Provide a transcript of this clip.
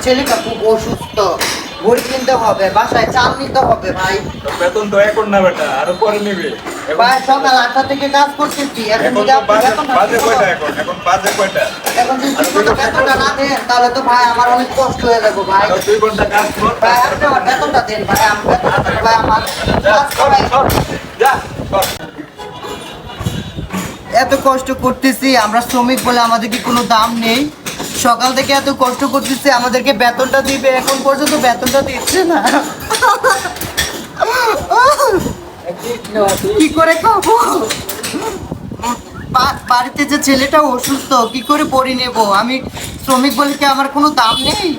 ছেলেটা খুব অসুস্থ, বড়ি কিনতে হবে, বাসায় চাল নিতে হবে ভাই। বেতন তো এখন না বেটা, আরো পরে নিবে। ভাই সকাল 8টা থেকে কাজ করতেছি, এখন যদি আপনি বেতনটা বাজে কয়টা এখন বাজে কয়টা? এখন যদি ঠিকমতো বেতনটা না দেন তাহলে তো ভাই আমার অনেক কষ্ট হয়ে যাবে ভাই। আরো 2 ঘন্টা কাজ কর। ভাই আপনি আমার বেতনটা দেন ভাই, আমি বেতনটা ভাই আমার কাজ করাই। যা কর। এত কষ্ট করতেছি আমরা শ্রমিক বলে, আমাদের কি কোনো দাম নেই? সকাল থেকে এত কষ্ট করতেছি, আমাদেরকে বেতনটা দিবে, এখন পর্যন্ত বেতনটা দিচ্ছে না। কি করে খাবো? বাড়িতে যে ছেলেটা অসুস্থ, কি করে পড়ি নেব? আমি শ্রমিক বলে কি আমার কোনো দাম নেই?